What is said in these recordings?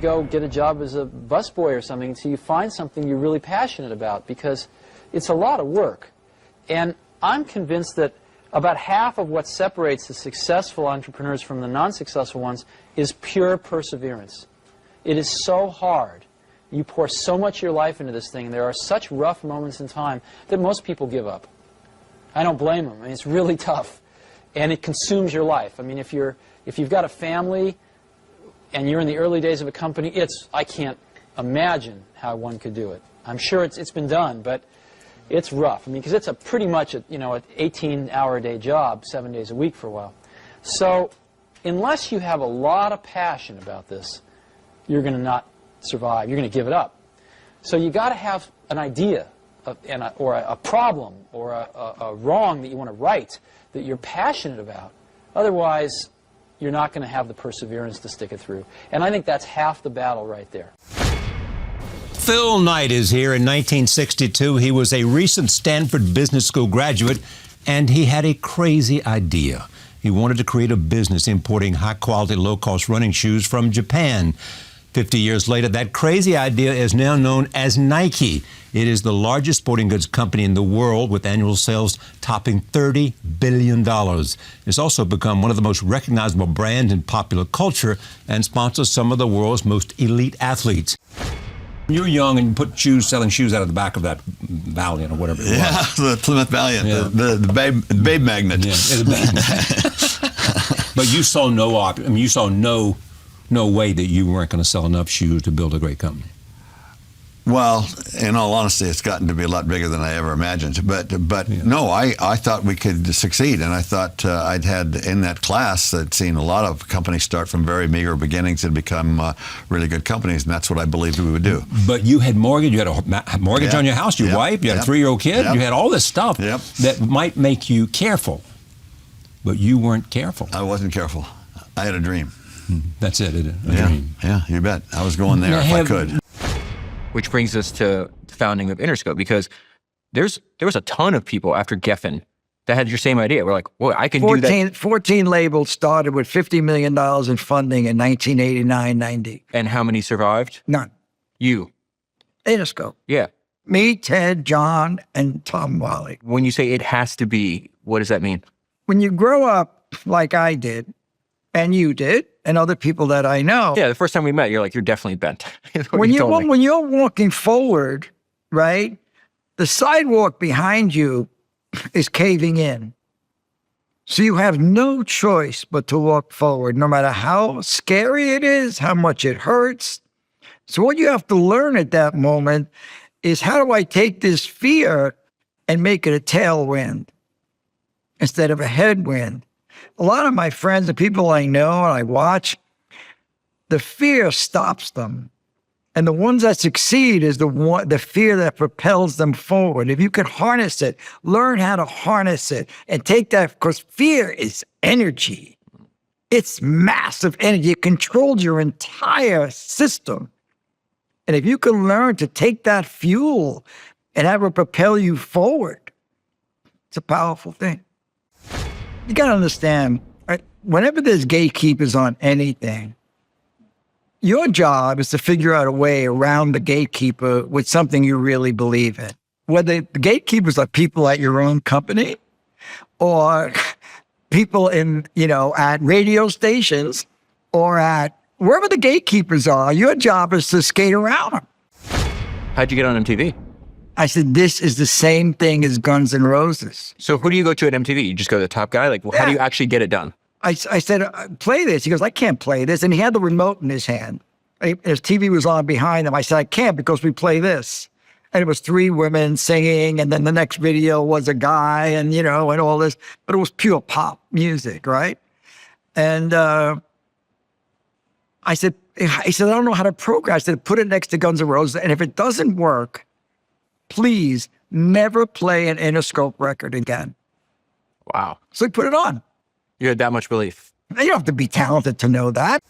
go get a job as a busboy or something until you find something you're really passionate about, because it's a lot of work. And I'm convinced that about half of what separates the successful entrepreneurs from the non-successful ones is pure perseverance. It is so hard. You pour so much of your life into this thing, and there are such rough moments in time that most people give up. I don't blame them. I mean, it's really tough, and it consumes your life. I mean, if you've got a family and you're in the early days of a company, I can't imagine how one could do it. I'm sure it's been done, but it's rough. I mean, because it's pretty much an 18-hour-a-day job, 7 days a week for a while. So unless you have a lot of passion about this, you're going to not survive. You're going to give it up. So you got to have an idea or a problem or a wrong that you want to right that you're passionate about. Otherwise, you're not going to have the perseverance to stick it through. And I think that's half the battle right there. Phil Knight is here. In 1962, he was a recent Stanford Business School graduate, and he had a crazy idea. He wanted to create a business importing high-quality, low-cost running shoes from Japan. 50 years later, that crazy idea is now known as Nike. It is the largest sporting goods company in the world, with annual sales topping $30 billion. It's also become one of the most recognizable brands in popular culture and sponsors some of the world's most elite athletes. You were young and you put selling shoes out of the back of that Valiant or whatever it was. Yeah, the Plymouth Valiant, yeah. the babe magnet. Yeah, but you saw no way that you weren't going to sell enough shoes to build a great company. Well, in all honesty, it's gotten to be a lot bigger than I ever imagined. But yeah. No, I thought we could succeed, and I thought I'd had in that class, I'd seen a lot of companies start from very meager beginnings and become really good companies, and that's what I believed we would do. But you had mortgage, you had a mortgage on your house, your wife, you had a 3-year-old kid, you had all this stuff that might make you careful, but you weren't careful. I wasn't careful. I had a dream. That's it, a dream. Yeah, you bet. I was going there if I could. Which brings us to the founding of Interscope, because there was a ton of people after Geffen that had your same idea. We're like, well, I can do that. 14 labels started with $50 million in funding in 1989-90. And how many survived? None. You. Interscope. Yeah. Me, Ted, John, and Tom Wally. When you say it has to be, what does that mean? When you grow up like I did, and you did, and other people that I know. Yeah, the first time we met, you're like, you're definitely bent. when you're walking forward, right, the sidewalk behind you is caving in. So you have no choice but to walk forward, no matter how scary it is, how much it hurts. So what you have to learn at that moment is, how do I take this fear and make it a tailwind instead of a headwind? A lot of my friends, the people I know and I watch, the fear stops them. And the ones that succeed is the fear that propels them forward. If you can harness it, learn how to harness it and take that, because fear is energy. It's massive energy. It controls your entire system. And if you can learn to take that fuel and have it propel you forward, it's a powerful thing. You got to understand, right? Whenever there's gatekeepers on anything, your job is to figure out a way around the gatekeeper with something you really believe in. Whether the gatekeepers are people at your own company or people at radio stations or at wherever the gatekeepers are, your job is to skate around them. How'd you get on MTV? I said, this is the same thing as Guns N' Roses. So who do you go to at MTV? You just go to the top guy? Like, how do you actually get it done? I said, play this. He goes, I can't play this. And he had the remote in his hand. His TV was on behind him. I said, I can't, because we play this. And it was 3 women singing. And then the next video was a guy and, and all this. But it was pure pop music, right? And I said, I don't know how to program. I said, put it next to Guns N' Roses. And if it doesn't work, please never play an Interscope record again. Wow. So he put it on. You had that much belief. You don't have to be talented to know that.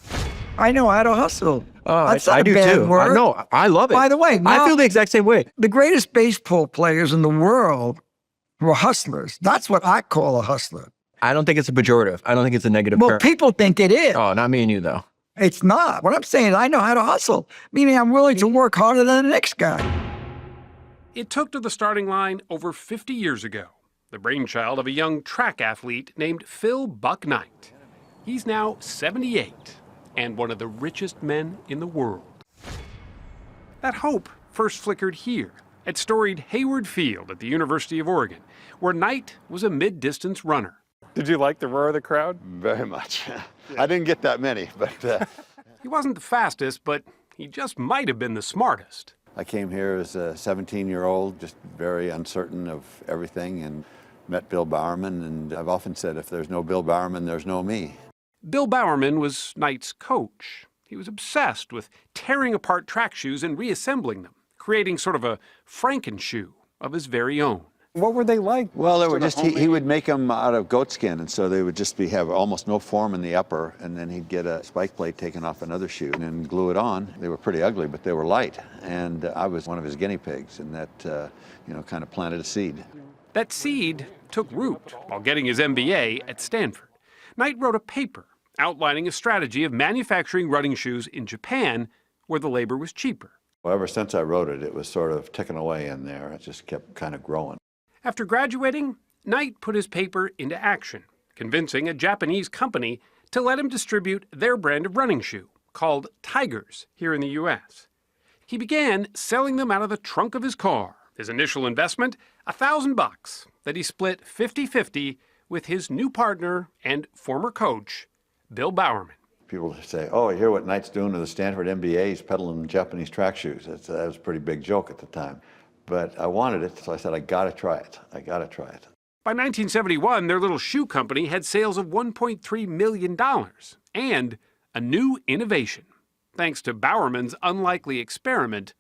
I know how to hustle. I do too. No, I love it. By the way, I feel the exact same way. The greatest baseball players in the world were hustlers. That's what I call a hustler. I don't think it's a pejorative. I don't think it's a negative term. Well, people think it is. Oh, not me and you, though. It's not. What I'm saying is I know how to hustle, meaning I'm willing to work harder than the next guy. It took to the starting line over 50 years ago, the brainchild of a young track athlete named Phil Buck Knight. He's now 78 and one of the richest men in the world. That hope first flickered here at storied Hayward Field at the University of Oregon, where Knight was a mid-distance runner. Did you like the roar of the crowd? Very much. I didn't get that many, but He wasn't the fastest, but he just might have been the smartest. I came here as a 17-year-old, just very uncertain of everything, and met Bill Bowerman, and I've often said, if there's no Bill Bowerman, there's no me. Bill Bowerman was Knight's coach. He was obsessed with tearing apart track shoes and reassembling them, creating sort of a Frankenshoe of his very own. What were they like? Well, they were just, he would make them out of goatskin, and so they would just have almost no form in the upper, and then he'd get a spike plate taken off another shoe and then glue it on. They were pretty ugly, but they were light, and I was one of his guinea pigs, and that, kind of planted a seed. That seed took root while getting his MBA at Stanford. Knight wrote a paper outlining a strategy of manufacturing running shoes in Japan, where the labor was cheaper. Well, ever since I wrote it, it was sort of ticking away in there. It just kept kind of growing. After graduating, Knight put his paper into action, convincing a Japanese company to let him distribute their brand of running shoe, called Tigers, here in the U.S. He began selling them out of the trunk of his car. His initial investment, $1,000, that he split 50-50 with his new partner and former coach, Bill Bowerman. People say, oh, you hear what Knight's doing to the Stanford MBA? He's peddling Japanese track shoes. That was a pretty big joke at the time. But I wanted it, so I said, I gotta try it. I gotta try it. By 1971, their little shoe company had sales of $1.3 million and a new innovation, thanks to Bowerman's unlikely experiment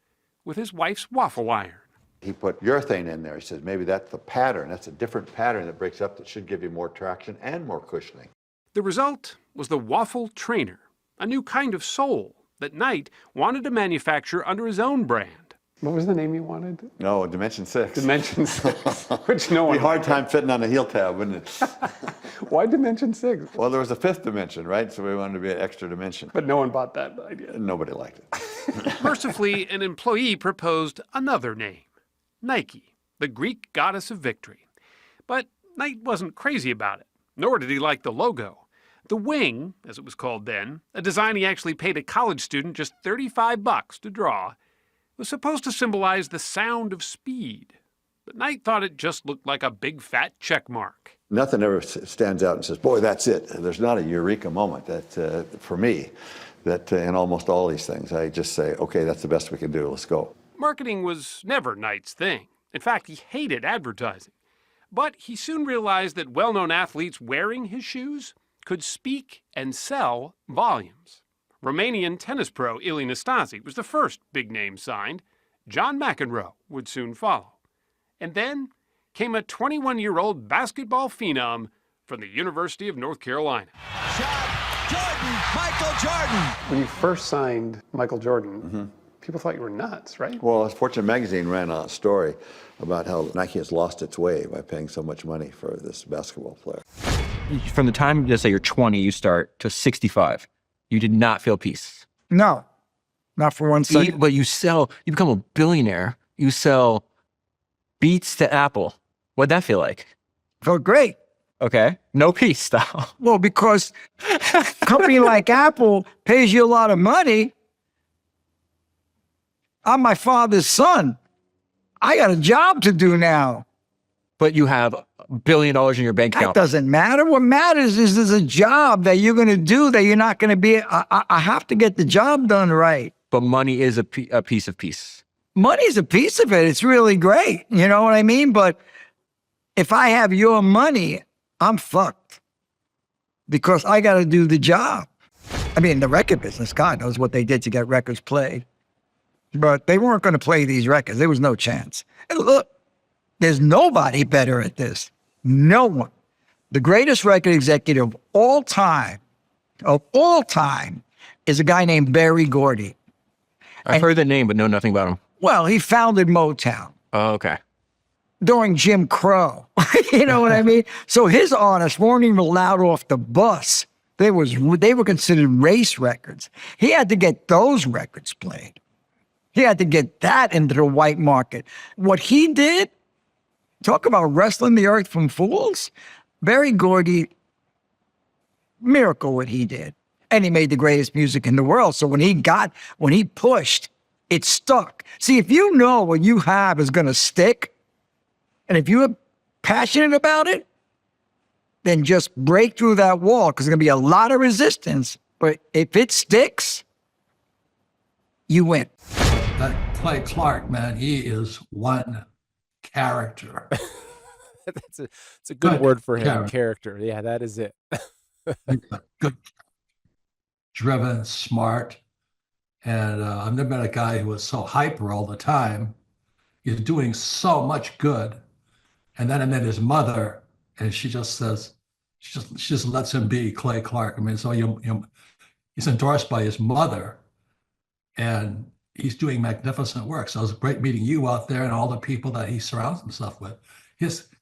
with his wife's waffle iron. He put urethane in there. He says, maybe that's the pattern. That's a different pattern that breaks up that should give you more traction and more cushioning. The result was the Waffle Trainer, a new kind of sole that Knight wanted to manufacture under his own brand. What was the name you wanted? No, Dimension 6. Dimension 6, which no one... It'd be a hard time fitting on a heel tab, wouldn't it? Why Dimension 6? Well, there was a fifth dimension, right? So we wanted to be an extra dimension. But no one bought that idea. Nobody liked it. Mercifully, an employee proposed another name, Nike, the Greek goddess of victory. But Knight wasn't crazy about it, nor did he like the logo. The wing, as it was called then, a design he actually paid a college student just $35 to draw, was supposed to symbolize the sound of speed. But Knight thought it just looked like a big fat check mark. Nothing ever stands out and says, boy, that's it. There's not a eureka moment that, for me, that in almost all these things, I just say, okay, that's the best we can do, let's go. Marketing was never Knight's thing. In fact, he hated advertising. But he soon realized that well-known athletes wearing his shoes could speak and sell volumes. Romanian tennis pro Ilie Nastase was the first big name signed. John McEnroe would soon follow. And then came a 21-year-old basketball phenom from the University of North Carolina. Shot, Jordan, Michael Jordan. When you first signed Michael Jordan, people thought you were nuts, right? Well, Fortune magazine ran a story about how Nike has lost its way by paying so much money for this basketball player. From the time, let's say you're 20, you start to 65. You did not feel peace. No, not for 1 second. But you become a billionaire. You sell Beats to Apple. What'd that feel like? Felt great. Okay. No peace, though. Well, because a company like Apple pays you a lot of money. I'm my father's son. I got a job to do now. But you have $1 billion in your bank account. That doesn't matter. What matters is there's a job that you're going to do that you're not going to be. I have to get the job done right. But money is a piece of peace. Money's a piece of it. It's really great. You know what I mean? But if I have your money, I'm fucked because I got to do the job. I mean, the record business, God knows what they did to get records played. But they weren't going to play these records. There was no chance. And look, there's nobody better at this. No one. The greatest record executive of all time, is a guy named Berry Gordy. I've heard the name, but know nothing about him. Well, he founded Motown. Oh, okay. During Jim Crow. You know what I mean? So his artists weren't even allowed off the bus They were considered race records. He had to get those records played. He had to get that into the white market. What he did, talk about wrestling the earth from fools. Barry Gordy, miracle what he did. And he made the greatest music in the world. So when he pushed, it stuck. See, if you know what you have is going to stick, and if you're passionate about it, then just break through that wall, because there's going to be a lot of resistance. But if it sticks, you win. That Clay Clark, man, he is one character. It's a good word for him. Character. Yeah, that is it. Good, driven, smart. And I've never met a guy who was so hyper all the time. He's doing so much good. And then I met his mother, and she just says, she just lets him be Clay Clark. I mean, so he's endorsed by his mother, and he's doing magnificent work. So it was great meeting you out there and all the people that he surrounds himself with.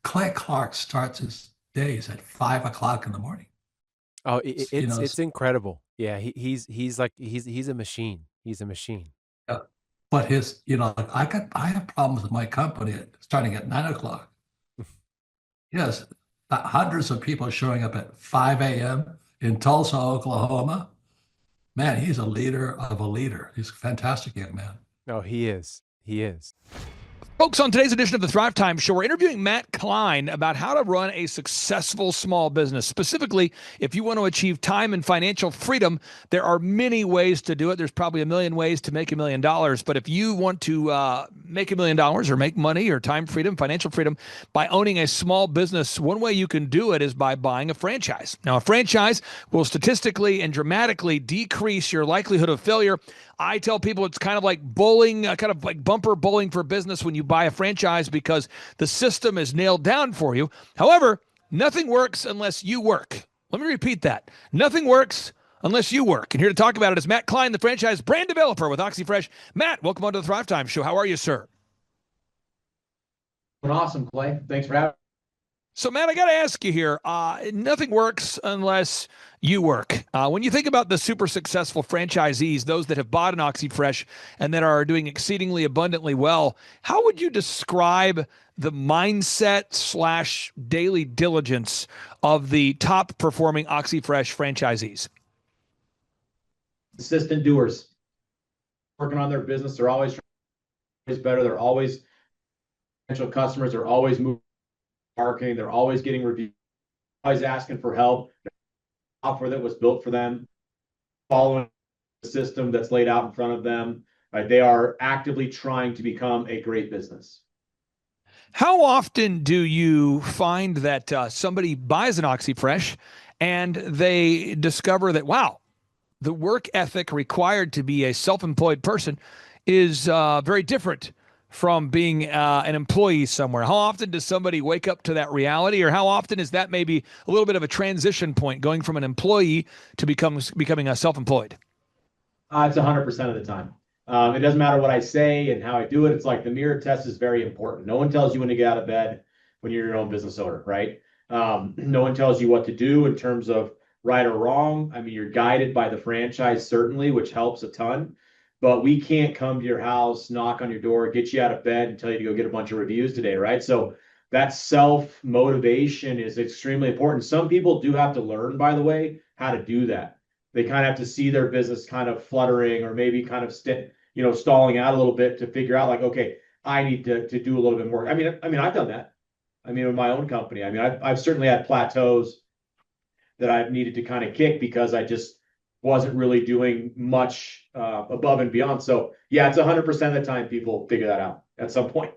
Clay Clark starts his days at 5 o'clock in the morning. Oh, it's incredible. Yeah, he's a machine. He's a machine. Yeah. But I have problems with my company starting at 9 o'clock. Yes, hundreds of people showing up at 5 a.m. in Tulsa, Oklahoma. Man, he's a leader of a leader. He's a fantastic young man. No, he is. He is. Folks, on today's edition of the Thrivetime Show, we're interviewing Matt Klein about how to run a successful small business. Specifically, if you want to achieve time and financial freedom, there are many ways to do it. There's probably a million ways to make $1 million. But if you want to make $1 million or make money or time freedom, financial freedom by owning a small business, one way you can do it is by buying a franchise. Now, a franchise will statistically and dramatically decrease your likelihood of failure. I tell people it's kind of like bowling, kind of like bumper bowling for business when you buy a franchise, because the system is nailed down for you. However, nothing works unless you work. Let me repeat that. Nothing works unless you work. And here to talk about it is Matt Klein, the franchise brand developer with OxyFresh. Matt, welcome on to the Thrivetime Show. How are you, sir? Awesome, Clay. Thanks for having me. So, Matt, I got to ask you here, nothing works unless you work. When you think about the super successful franchisees, those that have bought an OxyFresh and that are doing exceedingly abundantly well, how would you describe the mindset / daily diligence of the top performing OxyFresh franchisees? Consistent doers, working on their business. They're always better. They're always potential customers. They're always moving marketing. They're always getting reviews, always asking for help. Software that was built for them, following the system that's laid out in front of them. Right? They are actively trying to become a great business. How often do you find that somebody buys an OxyFresh and they discover that, wow, the work ethic required to be a self-employed person is very different from being an employee somewhere? How often does somebody wake up to that reality, or how often is that maybe a little bit of a transition point, going from an employee to becoming a self-employed? It's 100% of the time. It doesn't matter what I say and how I do it. It's like the mirror test is very important. No one tells you when to get out of bed when you're your own business owner, right? No one tells you what to do in terms of right or wrong. I mean, you're guided by the franchise, certainly, which helps a ton. But we can't come to your house, knock on your door, get you out of bed and tell you to go get a bunch of reviews today, right? So that self-motivation is extremely important. Some people do have to learn, by the way, how to do that. They kind of have to see their business kind of fluttering, or maybe kind of stalling out a little bit to figure out, like, okay, I need to do a little bit more. I mean, I've done that. I mean, with my own company, I mean, I've certainly had plateaus that I've needed to kind of kick because I just wasn't really doing much above and beyond. So yeah, it's 100% of the time people figure that out at some point.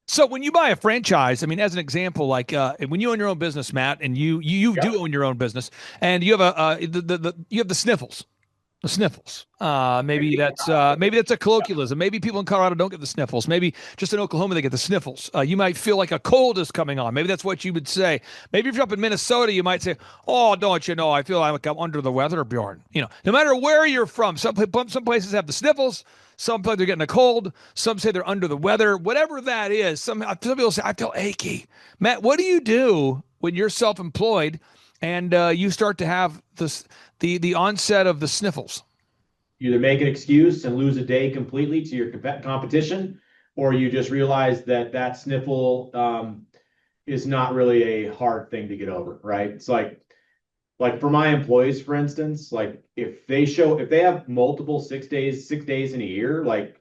So when you buy a franchise, I mean, as an example, like when you own your own business, Matt, and you do own your own business, and you have you have the sniffles. The sniffles. Maybe that's a colloquialism. Maybe people in Colorado don't get the sniffles. Maybe just in Oklahoma they get the sniffles. You might feel like a cold is coming on. Maybe that's what you would say. Maybe if you're up in Minnesota, you might say, "Oh, don't you know? I feel like I'm under the weather, Bjorn." You know, no matter where you're from, some places have the sniffles. Some places they're getting a cold. Some say they're under the weather. Whatever that is. Some people say, "I feel achy." Matt, what do you do when you're self-employed and you start to have the onset of the sniffles. You either make an excuse and lose a day completely to your competition, or you just realize that that sniffle is not really a hard thing to get over, right? It's like for my employees, for instance, like if they have multiple 6 days in a year, like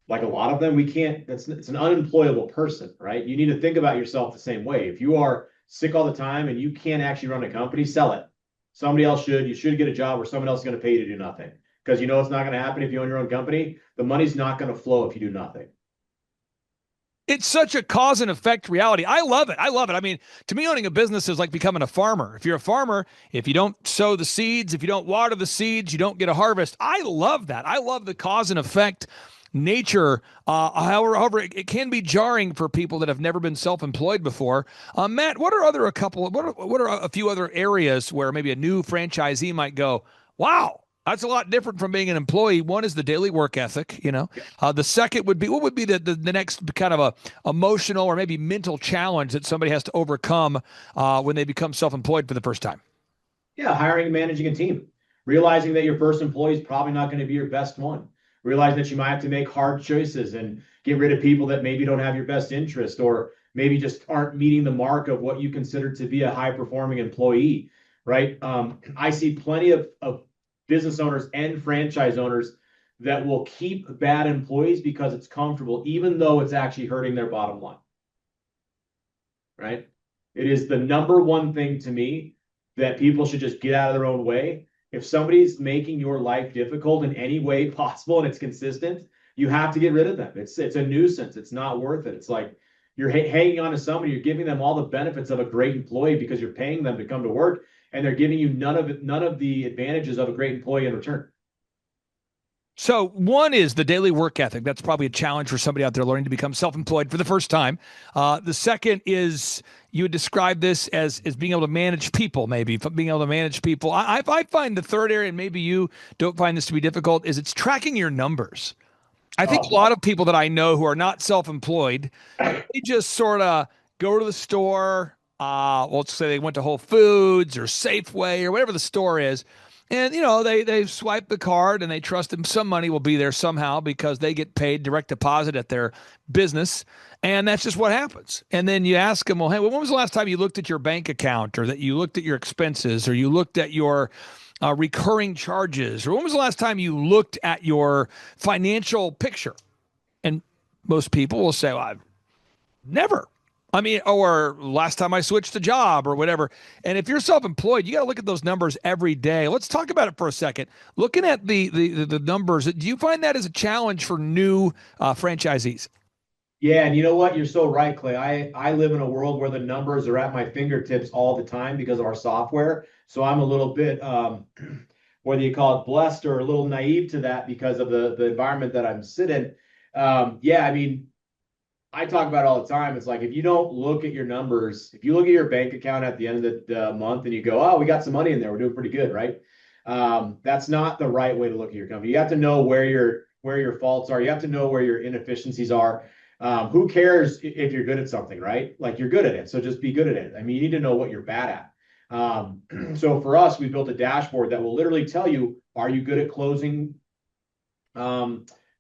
a lot of them, it's an unemployable person, right? You need to think about yourself the same way. If you are sick all the time and you can't actually run a company, sell it. Somebody else should. You should get a job where someone else is going to pay you to do nothing. Because you know it's not going to happen if you own your own company. The money's not going to flow if you do nothing. It's such a cause and effect reality. I love it. I mean, to me, owning a business is like becoming a farmer. If you're a farmer, if you don't sow the seeds, if you don't water the seeds, you don't get a harvest. I love that. I love the cause and effect nature. However, it can be jarring for people that have never been self-employed before. Matt, what are a few other areas where maybe a new franchisee might go, wow, that's a lot different from being an employee? One is the daily work ethic, The second would be, what would be the next kind of a emotional or maybe mental challenge that somebody has to overcome when they become self-employed for the first time? Yeah, hiring and managing a team. Realizing that your first employee is probably not going to be your best one. Realizing that you might have to make hard choices and get rid of people that maybe don't have your best interest or maybe just aren't meeting the mark of what you consider to be a high-performing employee, right? I see plenty of business owners and franchise owners that will keep bad employees because it's comfortable, even though it's actually hurting their bottom line, right? It is the number one thing to me that people should just get out of their own way. If somebody's making your life difficult in any way possible and it's consistent, you have to get rid of them. It's a nuisance. It's not worth it. It's like you're hanging on to somebody, you're giving them all the benefits of a great employee because you're paying them to come to work, and they're giving you none of the advantages of a great employee in return. So one is the daily work ethic. That's probably a challenge for somebody out there learning to become self-employed for the first time. The second is, you would describe this as being able to manage people, maybe being able to manage people. I find the third area, and maybe you don't find this to be difficult, is it's tracking your numbers. I think a lot of people that I know who are not self-employed, they just sort of go to the store. Let's say they went to Whole Foods or Safeway or whatever the store is. And, they swipe the card and they trust them. Some money will be there somehow because they get paid direct deposit at their business. And that's just what happens. And then you ask them, well, hey, when was the last time you looked at your bank account, or that you looked at your expenses, or you looked at your recurring charges, or when was the last time you looked at your financial picture? And most people will say, well, I've never. Or last time I switched a job or whatever. And if you're self-employed, you got to look at those numbers every day. Let's talk about it for a second. Looking at the numbers, do you find that as a challenge for new franchisees? Yeah, and you know what? You're so right, Clay. I live in a world where the numbers are at my fingertips all the time because of our software. So I'm a little bit, whether you call it blessed or a little naive to that because of the environment that I'm sitting. I talk about it all the time. It's like, if you don't look at your numbers, if you look at your bank account at the end of the month and you go, oh, we got some money in there, we're doing pretty good, right? That's not the right way to look at your company. You have to know where your faults are. You have to know where your inefficiencies are. Who cares if you're good at something, right? Like, you're good at it, so just be good at it. You need to know what you're bad at. So for us, we built a dashboard that will literally tell you, are you good at closing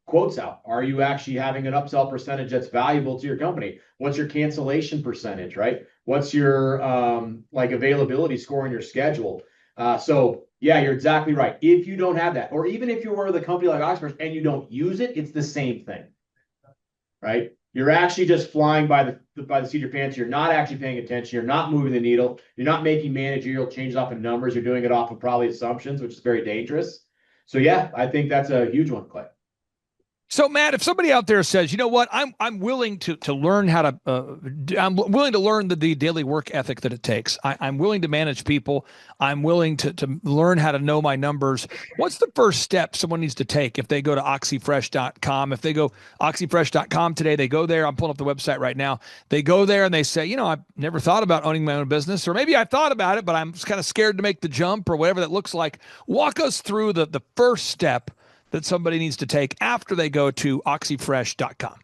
quotes out? Are you actually having an upsell percentage that's valuable to your company? What's your cancellation percentage, right? What's your availability score in your schedule? So yeah, you're exactly right. If you don't have that, or even if you were with a company like Oxford and you don't use it, it's the same thing, right? You're actually just flying by the seat of your pants. You're not actually paying attention. You're not moving the needle. You're not making managerial changes off of numbers. You're doing it off of probably assumptions, which is very dangerous. So yeah, I think that's a huge one, Clay. So Matt, if somebody out there says, you know what, I'm willing to learn how to, I'm willing to learn the daily work ethic that it takes. I'm willing to manage people. I'm willing to learn how to know my numbers. What's the first step someone needs to take if they go to oxyfresh.com? If they go oxyfresh.com today, they go there. I'm pulling up the website right now. They go there and they say, I've never thought about owning my own business, or maybe I thought about it, but I'm just kind of scared to make the jump, or whatever that looks like. Walk us through the first step that somebody needs to take after they go to oxyfresh.com.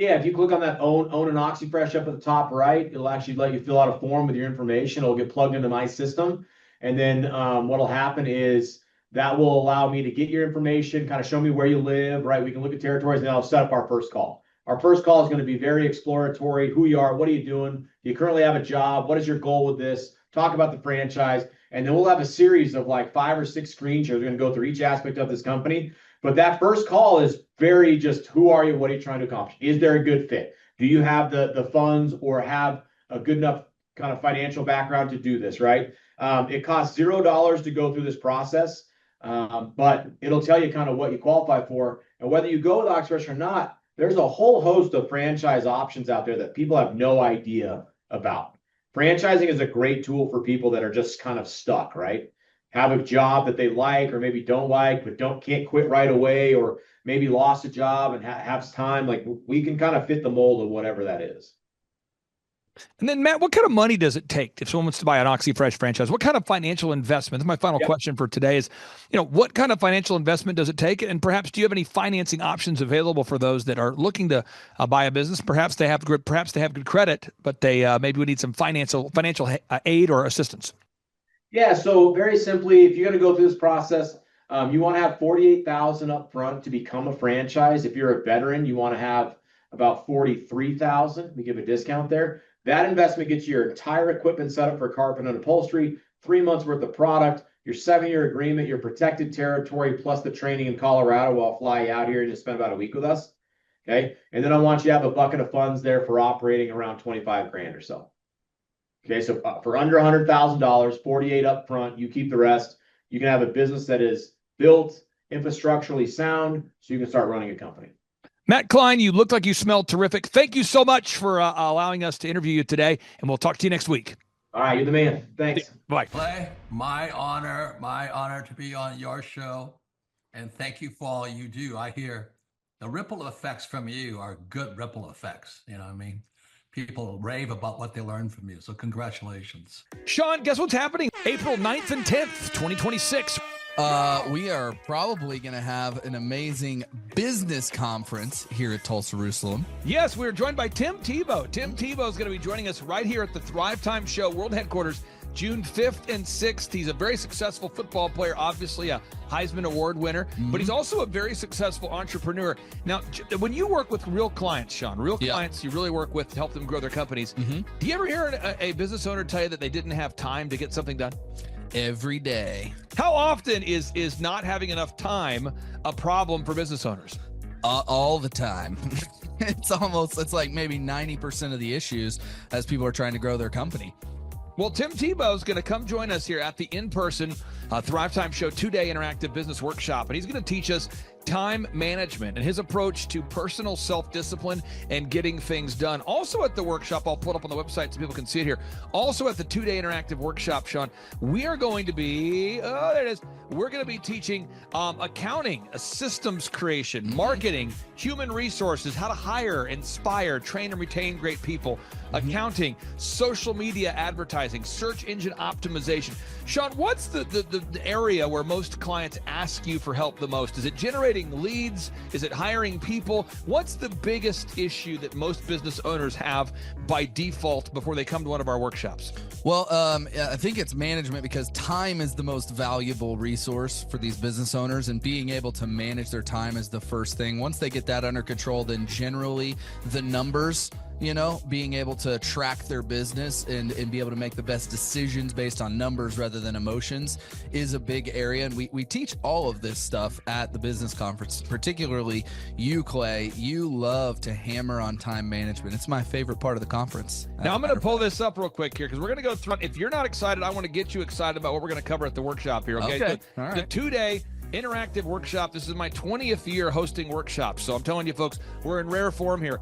Yeah, if you click on that own an OxyFresh up at the top right, it'll actually let you fill out a form with your information. It'll get plugged into my system. And then what'll happen is that will allow me to get your information, kind of show me where you live, right? We can look at territories, and then I'll set up our first call. Our first call is going to be very exploratory. Who you are, what are you doing? Do you currently have a job? What is your goal with this? Talk about the franchise. And then we'll have a series of like 5 or 6 screen shares. We're going to go through each aspect of this company. But that first call is very just, who are you? What are you trying to accomplish? Is there a good fit? Do you have the funds or have a good enough kind of financial background to do this, right? It costs $0 to go through this process, but it'll tell you kind of what you qualify for. And whether you go with OxyFresh or not, there's a whole host of franchise options out there that people have no idea about. Franchising is a great tool for people that are just kind of stuck, right? Have a job that they like or maybe don't like, but can't quit right away, or maybe lost a job and have time. Like, we can kind of fit the mold of whatever that is. And then, Matt, what kind of money does it take if someone wants to buy an OxyFresh franchise? What kind of financial investment? That's my final question for today is, what kind of financial investment does it take? And perhaps, do you have any financing options available for those that are looking to buy a business? Perhaps they have good credit, but they maybe would need some financial aid or assistance. Yeah, so very simply, if you're going to go through this process, you want to have $48,000 up front to become a franchise. If you're a veteran, you want to have about $43,000. We give a discount there. That investment gets you your entire equipment set up for carpet and upholstery, 3 months worth of product, your 7-year agreement, your protected territory, plus the training in Colorado. I'll fly you out here and just spend about a week with us. Okay. And then I want you to have a bucket of funds there for operating around 25 grand or so. Okay. So for under $100,000, 48 up front, you keep the rest. You can have a business that is built, infrastructurally sound, so you can start running a company. Matt Klein, you look like you smell terrific. Thank you so much for allowing us to interview you today, and we'll talk to you next week. All right, you're the man. Thanks. Bye. Clay, my honor to be on your show, and thank you for all you do. I hear the ripple effects from you are good ripple effects. You know what I mean? People rave about what they learned from you, so congratulations. Sean, guess what's happening April 9th and 10th, 2026? We are probably going to have an amazing business conference here at Tulsa, Jerusalem. Yes, we're joined by Tim Tebow. Tim Tebow is going to be joining us right here at the Thrivetime Show World Headquarters, June 5th and 6th. He's a very successful football player, obviously a Heisman Award winner, but he's also a very successful entrepreneur. Now, when you work with real clients, Sean, clients you really work with to help them grow their companies, do you ever hear a business owner tell you that they didn't have time to get something done? Every day. How often is not having enough time a problem for business owners? All the time. It's like maybe 90% of the issues as people are trying to grow their company. Well, Tim Tebow is going to come join us here at the in-person Thrivetime Show 2-day interactive business workshop, and he's going to teach us time management and his approach to personal self-discipline and getting things done. Also at the workshop, I'll put up on the website so people can see it here. Also at the 2-day interactive workshop, Sean, we are going to be, there it is. We're going to be teaching accounting, systems creation, marketing, human resources, how to hire, inspire, train, and retain great people, accounting, social media advertising, search engine optimization. Sean, what's the area where most clients ask you for help the most? Is it generating leads? Is it hiring people? What's the biggest issue that most business owners have by default before they come to one of our workshops? Well, I think it's management, because time is the most valuable resource for these business owners, and being able to manage their time is the first thing. Once they get that under control, then generally the numbers, being able to track their business and be able to make the best decisions based on numbers rather than emotions is a big area. And we teach all of this stuff at the business conference, particularly you, Clay. You love to hammer on time management. It's my favorite part of the conference. Now, I'm going to pull this up real quick here because we're going to go through. If you're not excited, I want to get you excited about what we're going to cover at the workshop here. Okay. Okay. All right. The 2-day interactive workshop. This is my 20th year hosting workshops. So I'm telling you, folks, we're in rare form here.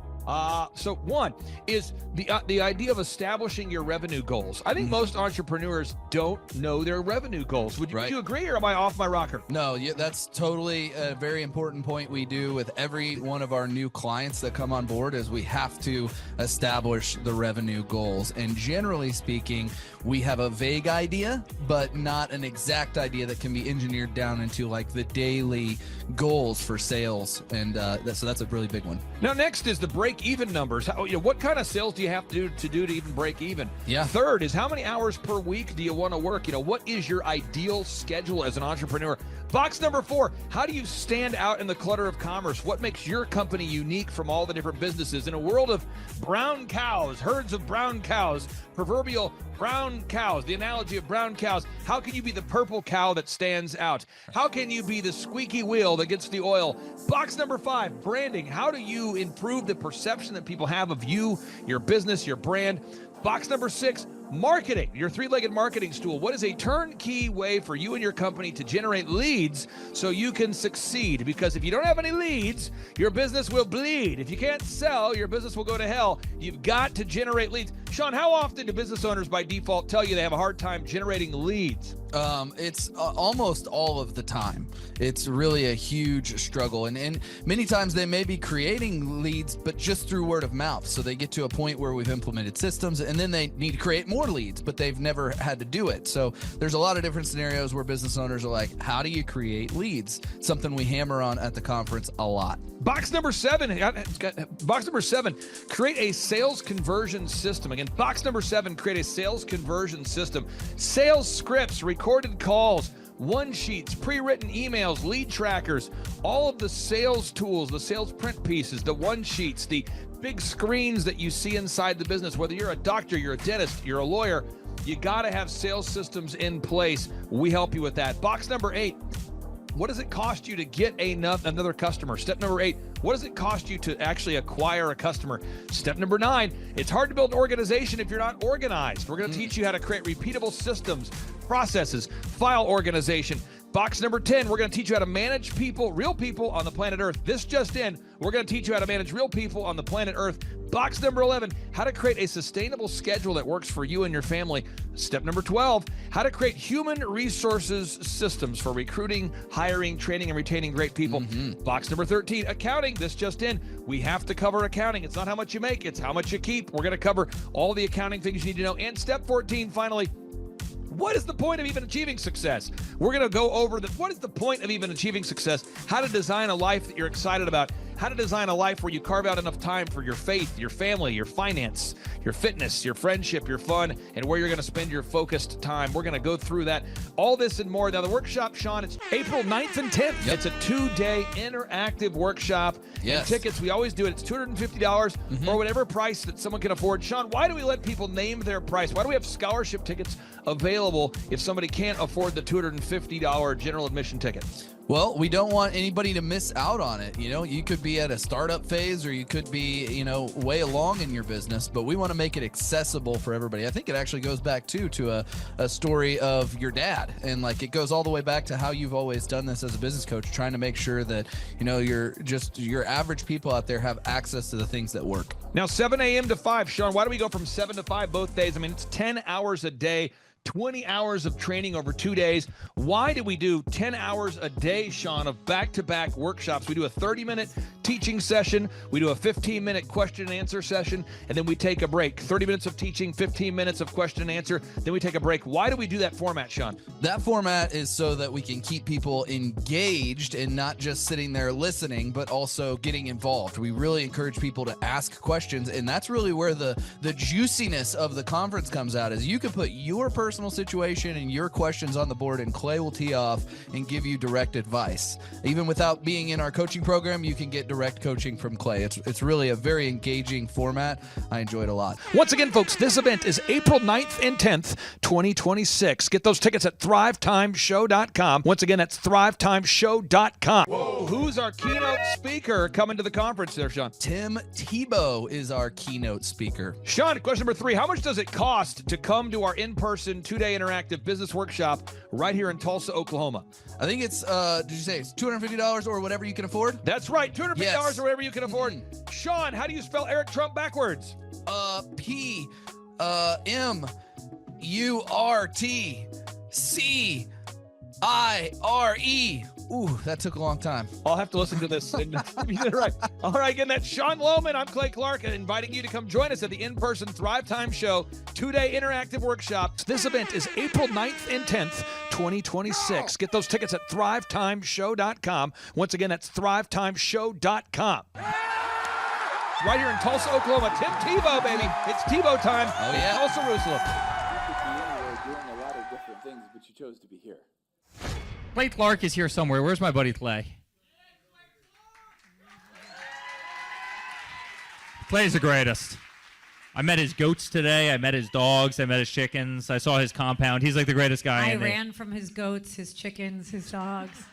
So one is the idea of establishing your revenue goals. I think most entrepreneurs don't know their revenue goals. Would you agree, or am I off my rocker? No, that's totally a very important point we do with every one of our new clients that come on board, is we have to establish the revenue goals. And generally speaking, we have a vague idea, but not an exact idea that can be engineered down into like the daily goals for sales. And so that's a really big one. Now, next is the break break-even numbers. What kind of sales do you have to do to even break even? Yeah. Third is, how many hours per week do you want to work? What is your ideal schedule as an entrepreneur? Box number 4, how do you stand out in the clutter of commerce? What makes your company unique from all the different businesses? In a world of brown cows, herds of brown cows, proverbial brown cows, the analogy of brown cows, how can you be the purple cow that stands out? How can you be the squeaky wheel that gets the oil? Box number 5, branding. How do you improve the perception that people have of you, your business, your brand? Box number 6, marketing, your three-legged marketing stool. What is a turnkey way for you and your company to generate leads so you can succeed? Because if you don't have any leads, your business will bleed. If you can't sell, your business will go to hell. You've got to generate leads. Sean, how often do business owners by default tell you they have a hard time generating leads? It's almost all of the time. It's really a huge struggle. And many times they may be creating leads, but just through word of mouth. So they get to a point where we've implemented systems and then they need to create more leads, but they've never had to do it. So there's a lot of different scenarios where business owners are like, how do you create leads? Something we hammer on at the conference a lot. Box number 7, create a sales conversion system. Again, box number 7, create a sales conversion system. Sales scripts, recorded calls, one sheets, pre-written emails, lead trackers, all of the sales tools, the sales print pieces, the one sheets, the big screens that you see inside the business. Whether you're a doctor, you're a dentist, you're a lawyer, you got to have sales systems in place. We help you with that. Box number 8, what does it cost you to get another customer? Step number 8, what does it cost you to actually acquire a customer? Step number 9, it's hard to build an organization if you're not organized. We're going to teach you how to create repeatable systems, processes, file organization. Box number 10, we're going to teach you how to manage people, real people on the planet Earth. This just in, we're going to teach you how to manage real people on the planet Earth. Box number 11, how to create a sustainable schedule that works for you and your family. Step number 12, how to create human resources systems for recruiting, hiring, training, and retaining great people. Box number 13, accounting. This just in, we have to cover accounting. It's not how much you make, it's how much you keep. We're going to cover all the accounting things you need to know. And step 14, finally, what is the point of even achieving success? We're going to go over what is the point of even achieving success, how to design a life that you're excited about, how to design a life where you carve out enough time for your faith, your family, your finance, your fitness, your friendship, your fun, and where you're going to spend your focused time. We're going to go through that, all this and more. Now, the workshop, Sean, it's April 9th and 10th. It's a 2-day interactive workshop. Yes. And tickets, we always do it. It's $250 or whatever price that someone can afford. Sean, why do we let people name their price? Why do we have scholarship tickets available if somebody can't afford the $250 general admission ticket? Well, we don't want anybody to miss out on it. You could be at a startup phase or you could be, way along in your business, but we want to make it accessible for everybody. I think it actually goes back to a story of your dad. And it goes all the way back to how you've always done this as a business coach, trying to make sure that, your average people out there have access to the things that work. Now, 7 a.m. to 5, Sean, why do we go from 7 to 5 both days? I mean, it's 10 hours a day. 20 hours of training over 2 days. Why do we do 10 hours a day, Sean, of back-to-back workshops? We do a 30-minute teaching session. We do a 15-minute question and answer session, and then we take a break. 30 minutes of teaching, 15 minutes of question and answer, then we take a break. Why do we do that format, Sean? That format is so that we can keep people engaged and not just sitting there listening, but also getting involved. We really encourage people to ask questions, and that's really where the juiciness of the conference comes out, is you can put your personal situation and your questions on the board, and Clay will tee off and give you direct advice. Even without being in our coaching program, you can get direct coaching from Clay. It's really a very engaging format. I enjoy it a lot. Once again, folks, this event is April 9th and 10th, 2026. Get those tickets at thrivetimeshow.com. Once again, that's thrivetimeshow.com. Whoa. Who's our keynote speaker coming to the conference there, Sean? Tim Tebow is our keynote speaker. Sean, question number 3, how much does it cost to come to our in-person 2-day interactive business workshop right here in Tulsa, Oklahoma? I think it's, did you say it's $250 or whatever you can afford? That's right, $250 or whatever you can afford. Sean, how do you spell Eric Trump backwards? P-M-U-R-T-C-I-R-E. Ooh, that took a long time. I'll have to listen to this. You did it right. All right, again, that's Sean Lohman. I'm Clay Clark, inviting you to come join us at the in-person Thrivetime Show 2-day interactive workshop. This event is April 9th and 10th, 2026. Get those tickets at thrivetimeshow.com. Once again, that's thrivetimeshow.com. right here in Tulsa, Oklahoma. Tim Tebow, baby. It's Tebow time. Oh, yeah. Tulsa, Jerusalem. You could be anywhere doing a lot of different things, but you chose to be here. Clay Clark is here somewhere. Where's my buddy Clay? Clay's the greatest. I met his goats today. I met his dogs. I met his chickens. I saw his compound. He's like the greatest guy. I ran from his goats, his chickens, his dogs.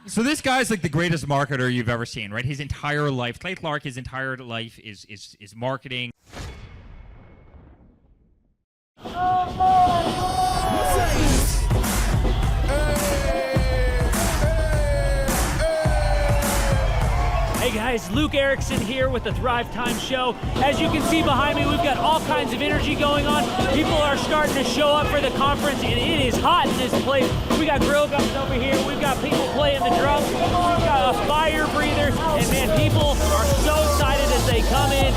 So this guy's like the greatest marketer you've ever seen, right? His entire life, Clay Clark, his entire life is marketing. Hey guys, Luke Erickson here with the Thrivetime Show. As you can see behind me, we've got all kinds of energy going on. People are starting to show up for the conference, and it is hot in this place. We got grill guns over here. We've got people playing the drums. We've got a fire breather, and man, people are so excited as they come in.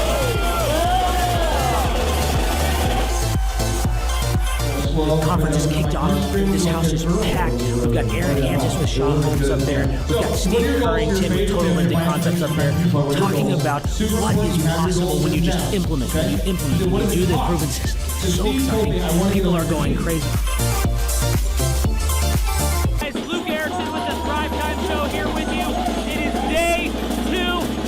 The conference is kicked off. This house is packed. We've got Aaron Hansis with Sean Holmes up there. We've got Steve Currington with Total Lending Concepts up there talking about what is possible when you just implement, when you do the proven system. It's so exciting. People are going crazy. Guys, Luke Erickson with the Thrivetime Show here with you. It is day 2,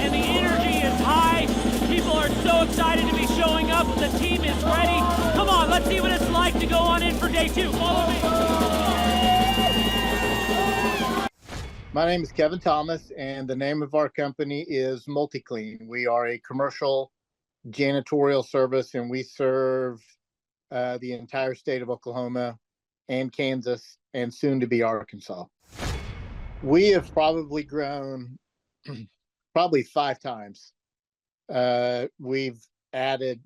and the energy is high. People are so excited to be showing up. The team is ready. Come on, let's see what it's like to go on in for day 2. Follow me. My name is Kevin Thomas, and the name of our company is MultiClean. We are a commercial janitorial service, and we serve the entire state of Oklahoma and Kansas, and soon to be Arkansas. We have probably grown probably 5 times. We've added,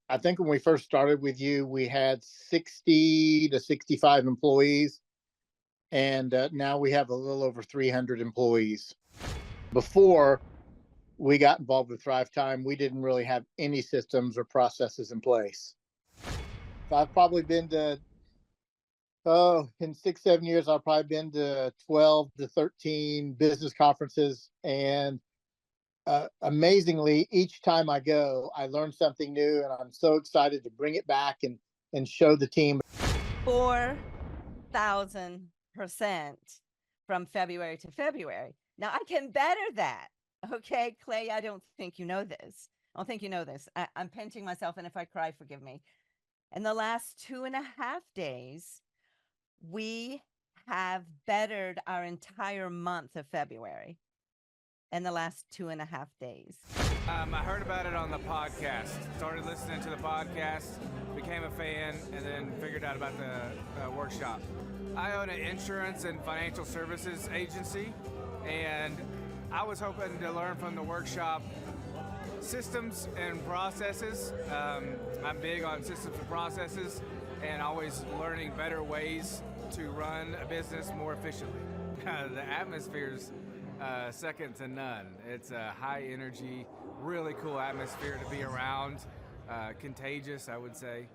I think when we first started with you, we had 60 to 65 employees, and now we have a little over 300 employees. Before we got involved with Thrivetime, we didn't really have any systems or processes in place. I've probably been to, in 6-7 years, I've probably been to 12 to 13 business conferences, and amazingly, each time I go, I learn something new, and I'm so excited to bring it back and show the team. 4,000% from February to February. Now I can better that. Okay, Clay, I don't think you know this. I don't think you know this. I'm pinching myself, and if I cry, forgive me. In the last 2.5 days, we have bettered our entire month of February. In the last 2.5 days. I heard about it on the podcast. Started listening to the podcast, became a fan, and then figured out about the workshop. I own an insurance and financial services agency, and I was hoping to learn from the workshop systems and processes. I'm big on systems and processes, and always learning better ways to run a business more efficiently. The atmosphere's second to none. It's a high energy, really cool atmosphere to be around. Contagious, I would say.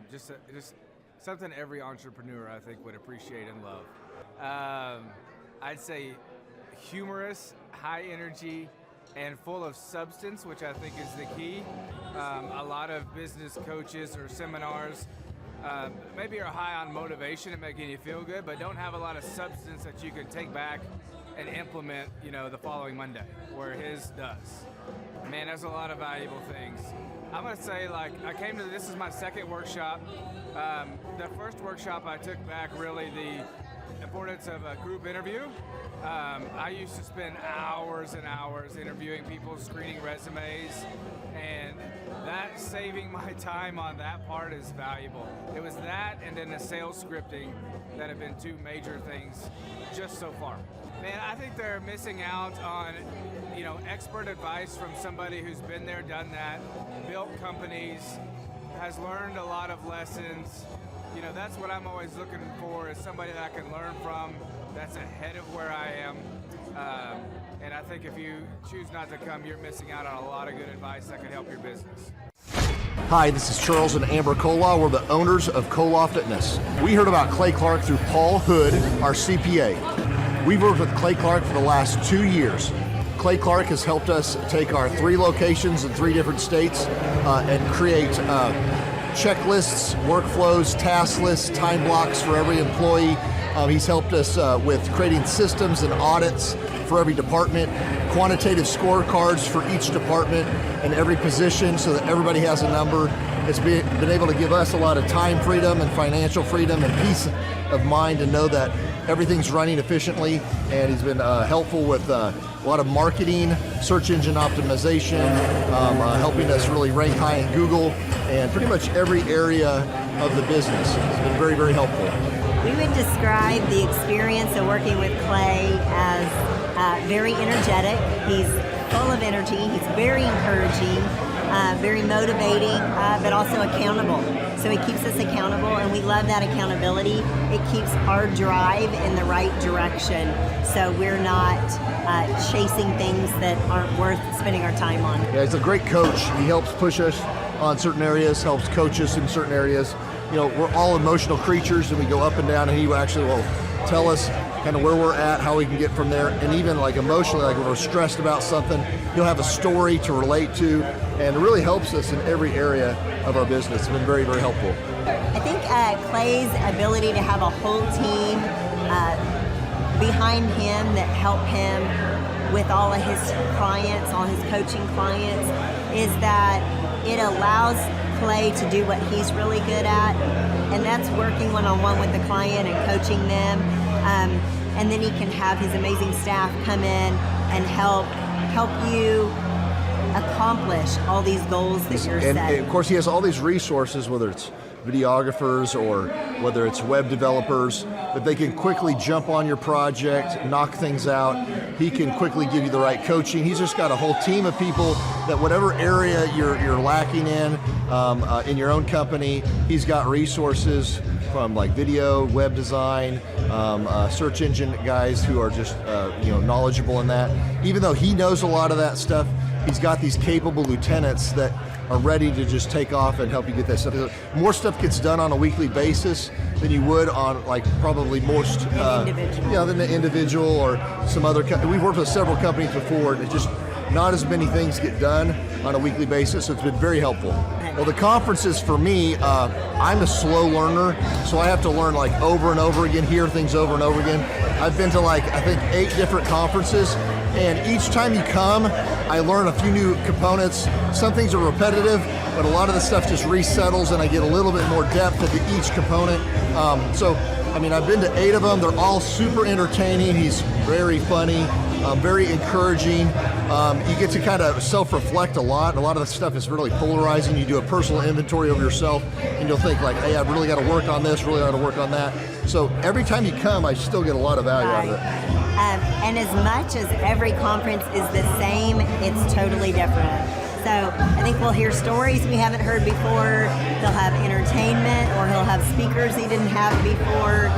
Just something every entrepreneur, I think, would appreciate and love. I'd say humorous, high energy, and full of substance, which I think is the key. A lot of business coaches or seminars maybe are high on motivation and making you feel good, but don't have a lot of substance that you can take back and implement, the following Monday, where his does. Man, there's a lot of valuable things. I'm gonna say, this is my second workshop. The first workshop I took back really the importance of a group interview. I used to spend hours and hours interviewing people, screening resumes, and that saving my time on that part is valuable. It was that and then the sales scripting that have been 2 major things just so far. Man, I think they're missing out on, expert advice from somebody who's been there, done that, built companies, has learned a lot of lessons. That's what I'm always looking for, is somebody that I can learn from that's ahead of where I am. And I think if you choose not to come, you're missing out on a lot of good advice that could help your business. Hi, this is Charles and Amber Koloff. We're the owners of Koloff Fitness. We heard about Clay Clark through Paul Hood, our CPA. We've worked with Clay Clark for the last 2 years. Clay Clark has helped us take our 3 locations in 3 different states and create checklists, workflows, task lists, time blocks for every employee. He's helped us with creating systems and audits for every department, quantitative scorecards for each department and every position so that everybody has a number. It's been able to give us a lot of time freedom and financial freedom and peace of mind to know that everything's running efficiently, and he's been helpful with a lot of marketing, search engine optimization, helping us really rank high in Google, and pretty much every area of the business. It's been very, very helpful. We would describe the experience of working with Clay as very energetic. He's full of energy. He's very encouraging, very motivating, but also accountable. So he keeps us accountable, and we love that accountability. It keeps our drive in the right direction, so we're not chasing things that aren't worth spending our time on. Yeah, he's a great coach. He helps push us on certain areas, helps coach us in certain areas. You know, we're all emotional creatures, and we go up and down, and he actually will tell us kind of where we're at, how we can get from there, and even like emotionally, like when we're stressed about something, he'll have a story to relate to, and it really helps us in every area of our business. It's been very, very helpful. I think Clay's ability to have a whole team behind him that help him with all of his clients, all his coaching clients, is that it allows Clay to do what he's really good at, and that's working one-on-one with the client and coaching them. And then he can have his amazing staff come in and help you accomplish all these goals that you're setting. And of course, he has all these resources, whether it's videographers or whether it's web developers, that they can quickly jump on your project, knock things out. He can quickly give you the right coaching. He's just got a whole team of people that whatever area you're lacking in your own company, he's got resources from like video, web design, search engine guys who are just knowledgeable in that. Even though he knows a lot of that stuff, he's got these capable lieutenants that are ready to just take off and help you get that stuff. More stuff gets done on a weekly basis than you would on like probably most than the individual or some other we've worked with several companies before, and it's just not as many things get done on a weekly basis, so it's been very helpful. Well, the conferences for me, I'm a slow learner, so I have to learn like over and over again, hear things over and over again. I've been to like, I think 8 different conferences, and each time you come, I learn a few new components. Some things are repetitive, but a lot of the stuff just resettles, and I get a little bit more depth into each component. I've been to 8 of them. They're all super entertaining. He's very funny, very encouraging. You get to kind of self-reflect a lot. A lot of the stuff is really polarizing. You do a personal inventory of yourself, and you'll think like, hey, I've really got to work on this, really got to work on that. So every time you come, I still get a lot of value out of it. And as much as every conference is the same, it's totally different. So I think we'll hear stories we haven't heard before. He'll have entertainment, or he'll have speakers he didn't have before.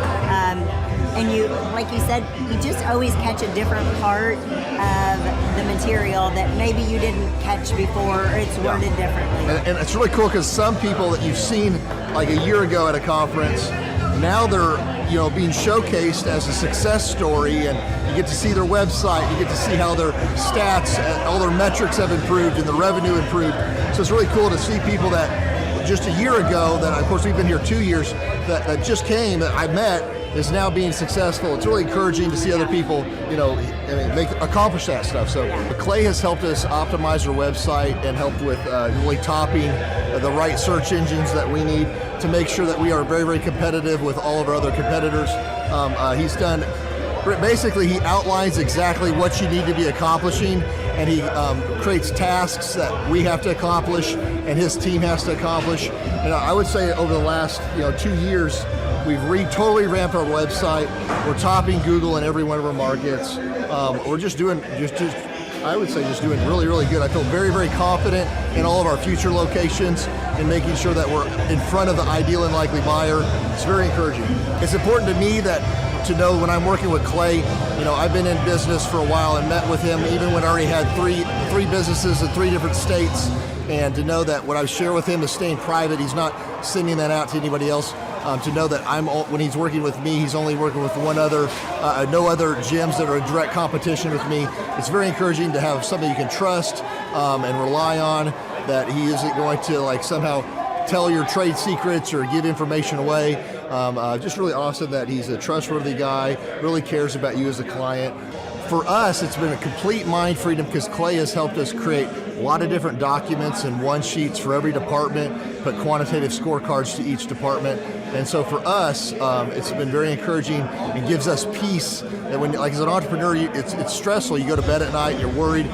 And you, like you said, you just always catch a different part of the material that maybe you didn't catch before, or it's worded differently. And it's really cool because some people that you've seen like a year ago at a conference, now they're being showcased as a success story, and you get to see their website, you get to see how their stats, all their metrics have improved and the revenue improved. So it's really cool to see people that just a year ago, that of course we've been here 2 years, that just came, that I met, is now being successful. It's really encouraging to see other people, accomplish that stuff. So Clay has helped us optimize our website and helped with really topping the right search engines that we need to make sure that we are very, very competitive with all of our other competitors. He's done, basically he outlines exactly what you need to be accomplishing, and he creates tasks that we have to accomplish and his team has to accomplish. And I would say over the last 2 years, we've totally ramped our website. We're topping Google in every one of our markets. We're just doing, I would say, just doing really, really good. I feel very, very confident in all of our future locations and making sure that we're in front of the ideal and likely buyer. It's very encouraging. It's important to me to know when I'm working with Clay, I've been in business for a while and met with him even when I already had three businesses in 3 different states. and to know that what I share with him is staying private. He's not sending that out to anybody else. To know that when he's working with me, he's only working with no other gyms that are in direct competition with me. It's very encouraging to have somebody you can trust and rely on, that he isn't going to somehow tell your trade secrets or give information away. Just really awesome that he's a trustworthy guy, really cares about you as a client. For us, it's been a complete mind freedom because Clay has helped us create a lot of different documents and one sheets for every department, put quantitative scorecards to each department. And so for us, it's been very encouraging and gives us peace that when, as an entrepreneur, it's stressful. You go to bed at night, you're worried,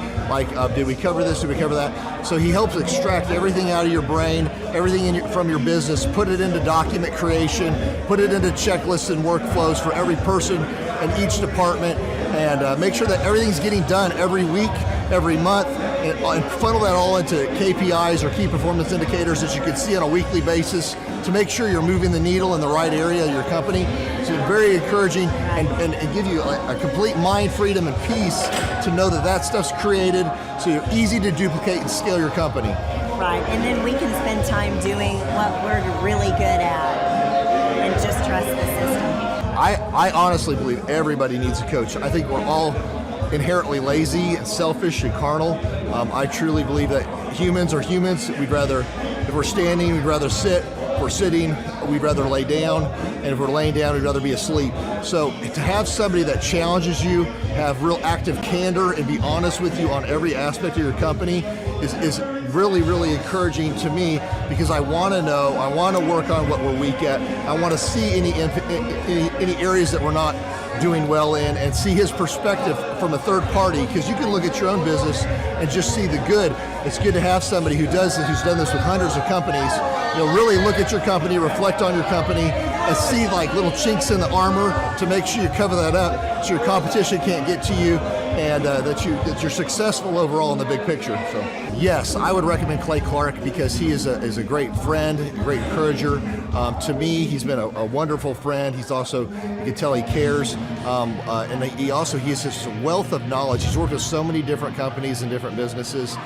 did we cover this, did we cover that? So he helps extract everything out of your brain, everything from your business, put it into document creation, put it into checklists and workflows for every person in each department, and make sure that everything's getting done every week, every month, and funnel that all into KPIs or key performance indicators that you can see on a weekly basis to make sure you're moving the needle in the right area of your company. So it's very encouraging and give you a complete mind freedom and peace to know that stuff's created so you're easy to duplicate and scale your company. Right, and then we can spend time doing what we're really good at and just trust the system. I honestly believe everybody needs a coach. I think we're all inherently lazy and selfish and carnal. I truly believe that humans are humans. If we're standing, we'd rather sit. If we're sitting, we'd rather lay down. And if we're laying down, we'd rather be asleep. So to have somebody that challenges you, have real active candor, and be honest with you on every aspect of your company is really, really encouraging to me, because I want to know, I want to work on what we're weak at. I want to see any areas that we're not doing well in, and see his perspective from a third party, because you can look at your own business and just see the good. It's good to have somebody who does this, who's done this with hundreds of companies, really look at your company, reflect on your company, and see little chinks in the armor to make sure you cover that up so your competition can't get to you, and that you're successful overall in the big picture. So yes, I would recommend Clay Clark because he is a great friend, a great encourager. To me, he's been a wonderful friend. He's also, you can tell he cares, and he has just a wealth of knowledge. He's worked with so many different companies and different businesses.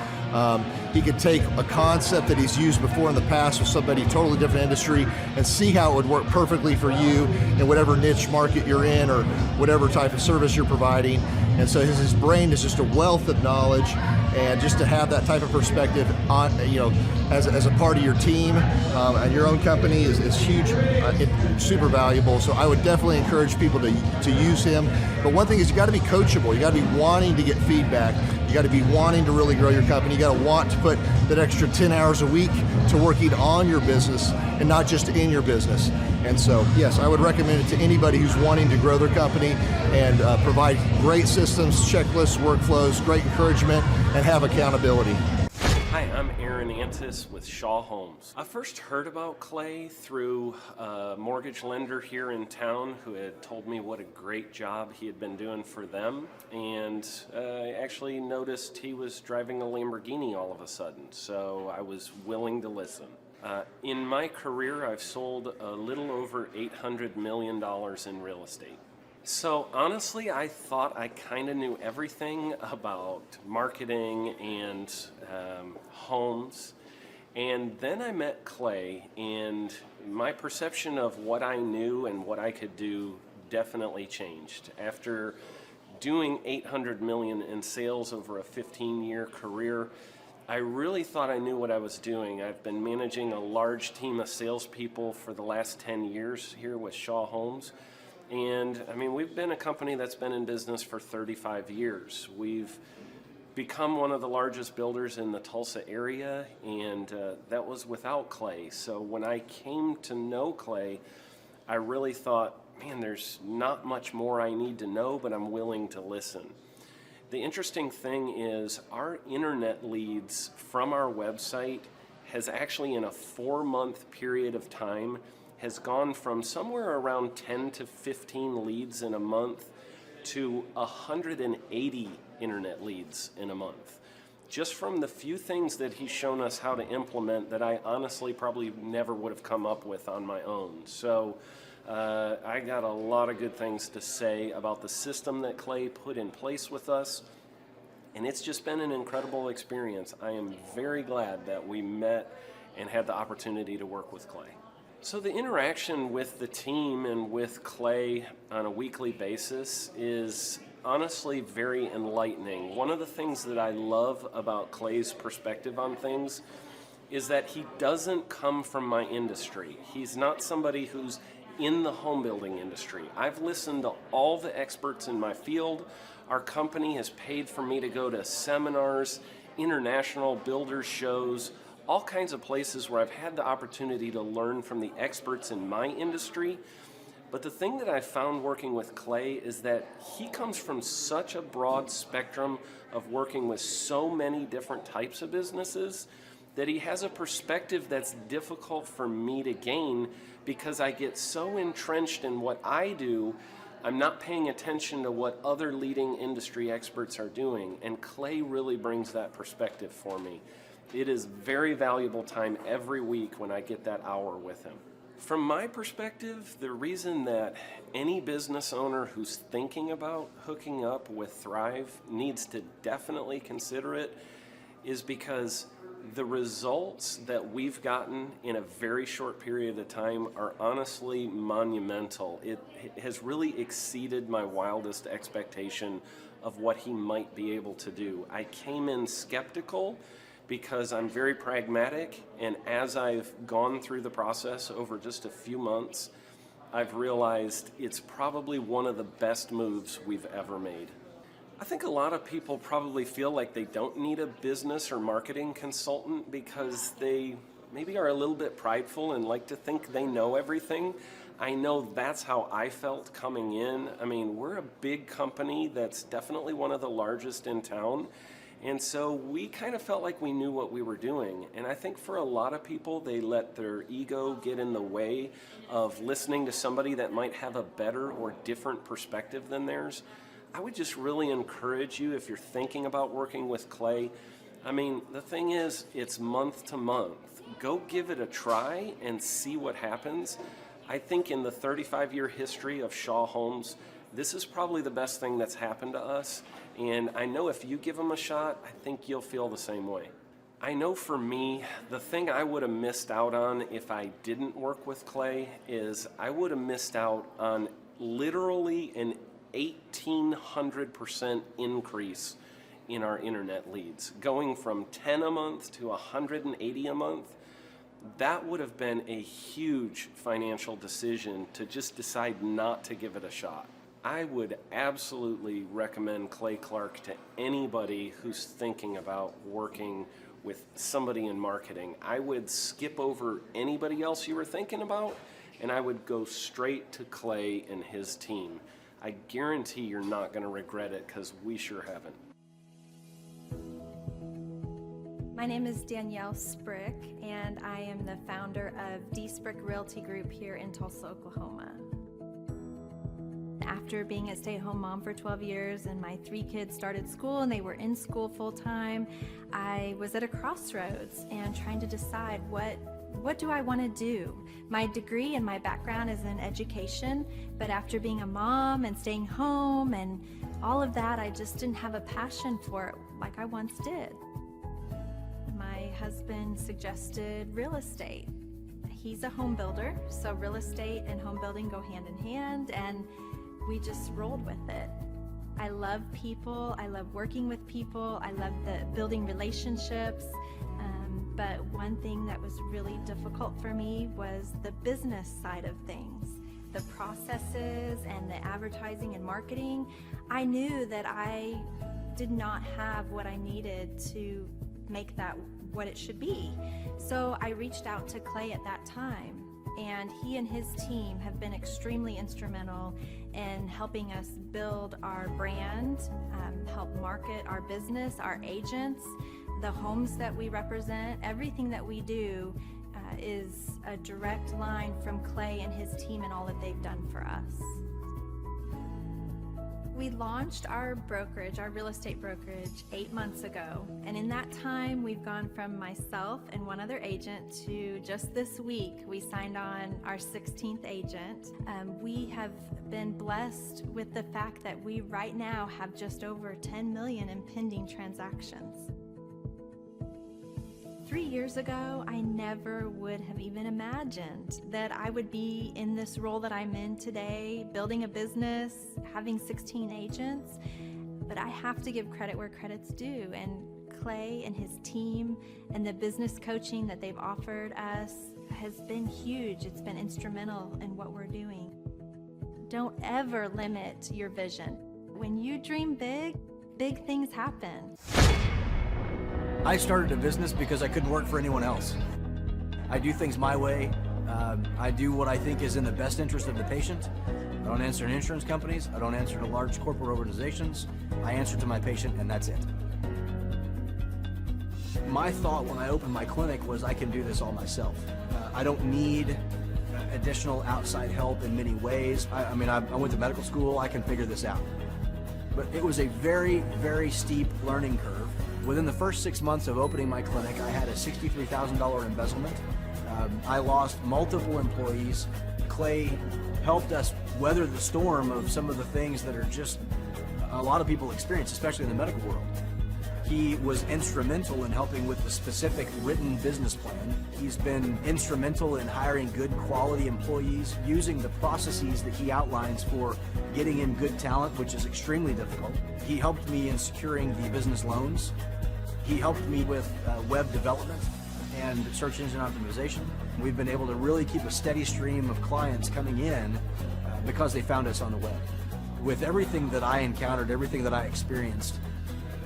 He could take a concept that he's used before in the past with somebody totally different industry and see how it would work perfectly for you in whatever niche market you're in or whatever type of service you're providing. And so his brain is just a wealth of knowledge, and just to have that type of perspective on, as a part of your team and your own company is huge, super valuable. So I would definitely encourage people to use him. But one thing is, you got to be coachable. You got to be wanting to get feedback. You got to be wanting to really grow your company. You got to want to put that extra 10 hours a week to working on your business and not just in your business. And so, yes, I would recommend it to anybody who's wanting to grow their company and provide great systems, checklists, workflows, great encouragement, and have accountability. Hi, I'm Aaron Antis with Shaw Homes. I first heard about Clay through a mortgage lender here in town who had told me what a great job he had been doing for them, and I actually noticed he was driving a Lamborghini all of a sudden, so I was willing to listen. In my career, I've sold a little over $800 million in real estate. So honestly, I thought I kind of knew everything about marketing and homes. And then I met Clay, and my perception of what I knew and what I could do definitely changed. After doing $800 million in sales over a 15-year career, I really thought I knew what I was doing. I've been managing a large team of salespeople for the last 10 years here with Shaw Homes. And I mean, we've been a company that's been in business for 35 years. We've become one of the largest builders in the Tulsa area, and that was without Clay. So when I came to know Clay, I really thought, man, there's not much more I need to know, but I'm willing to listen. The interesting thing is our internet leads from our website has actually, in a 4-month period of time, has gone from somewhere around 10 to 15 leads in a month to 180 internet leads in a month. Just from the few things that he's shown us how to implement that I honestly probably never would have come up with on my own. So I got a lot of good things to say about the system that Clay put in place with us. And it's just been an incredible experience. I am very glad that we met and had the opportunity to work with Clay. So the interaction with the team and with Clay on a weekly basis is honestly very enlightening. One of the things that I love about Clay's perspective on things is that he doesn't come from my industry. He's not somebody who's in the home building industry. I've listened to all the experts in my field. Our company has paid for me to go to seminars, international builders shows, all kinds of places where I've had the opportunity to learn from the experts in my industry. But the thing that I found working with Clay is that he comes from such a broad spectrum of working with so many different types of businesses that he has a perspective that's difficult for me to gain because I get so entrenched in what I do, I'm not paying attention to what other leading industry experts are doing. And Clay really brings that perspective for me. It is very valuable time every week when I get that hour with him. From my perspective, the reason that any business owner who's thinking about hooking up with Thrive needs to definitely consider it is because the results that we've gotten in a very short period of time are honestly monumental. It has really exceeded my wildest expectation of what he might be able to do. I came in skeptical because I'm very pragmatic, and as I've gone through the process over just a few months, I've realized it's probably one of the best moves we've ever made. I think a lot of people probably feel like they don't need a business or marketing consultant because they maybe are a little bit prideful and like to think they know everything. I know that's how I felt coming in. I mean, we're a big company that's definitely one of the largest in town. And so we kind of felt like we knew what we were doing. And I think for a lot of people, they let their ego get in the way of listening to somebody that might have a better or different perspective than theirs. I would just really encourage you, if you're thinking about working with Clay, I mean, the thing is, it's month to month. Go give it a try and see what happens. I think in the 35-year history of Shaw Homes, this is probably the best thing that's happened to us. And I know if you give them a shot, I think you'll feel the same way. I know for me, the thing I would have missed out on if I didn't work with Clay is I would have missed out on literally an 1,800% increase in our internet leads. Going from 10 a month to 180 a month, that would have been a huge financial decision to just decide not to give it a shot. I would absolutely recommend Clay Clark to anybody who's thinking about working with somebody in marketing. I would skip over anybody else you were thinking about, and I would go straight to Clay and his team. I guarantee you're not going to regret it because we sure haven't. My name is Danielle Sprick, and I am the founder of D Sprick Realty Group here in Tulsa, Oklahoma. After being a stay-at-home mom for 12 years and my 3 kids started school and they were in school full-time, I was at a crossroads and trying to decide what do I want to do? My degree and my background is in education, but after being a mom and staying home and all of that, I just didn't have a passion for it like I once did. My husband suggested real estate. He's a home builder, so real estate and home building go hand in hand, and we just rolled with it. I love people, I love working with people, I love building relationships. But one thing that was really difficult for me was the business side of things, the processes and the advertising and marketing. I knew that I did not have what I needed to make that what it should be. So I reached out to Clay at that time, and he and his team have been extremely instrumental in helping us build our brand, help market our business, our agents, the homes that we represent. Everything that we do is a direct line from Clay and his team and all that they've done for us. We launched our brokerage, our real estate brokerage, 8 months ago. And in that time, we've gone from myself and one other agent to just this week, we signed on our 16th agent. We have been blessed with the fact that we right now have just over 10 million in pending transactions. 3 years ago, I never would have even imagined that I would be in this role that I'm in today, building a business, having 16 agents. But I have to give credit where credit's due. And Clay and his team and the business coaching that they've offered us has been huge. It's been instrumental in what we're doing. Don't ever limit your vision. When you dream big, big things happen. I started a business because I couldn't work for anyone else. I do things my way. I do what I think is in the best interest of the patient. I don't answer to insurance companies. I don't answer to large corporate organizations. I answer to my patient, and that's it. My thought when I opened my clinic was I can do this all myself. I don't need additional outside help in many ways. I went to medical school. I can figure this out. But it was a very, very steep learning curve. Within the first 6 months of opening my clinic, I had a $63,000 embezzlement. I lost multiple employees. Clay helped us weather the storm of some of the things that are just a lot of people experience, especially in the medical world. He was instrumental in helping with the specific written business plan. He's been instrumental in hiring good quality employees, using the processes that he outlines for getting in good talent, which is extremely difficult. He helped me in securing the business loans. He helped me with web development and search engine optimization. We've been able to really keep a steady stream of clients coming in because they found us on the web. With everything that I encountered, everything that I experienced,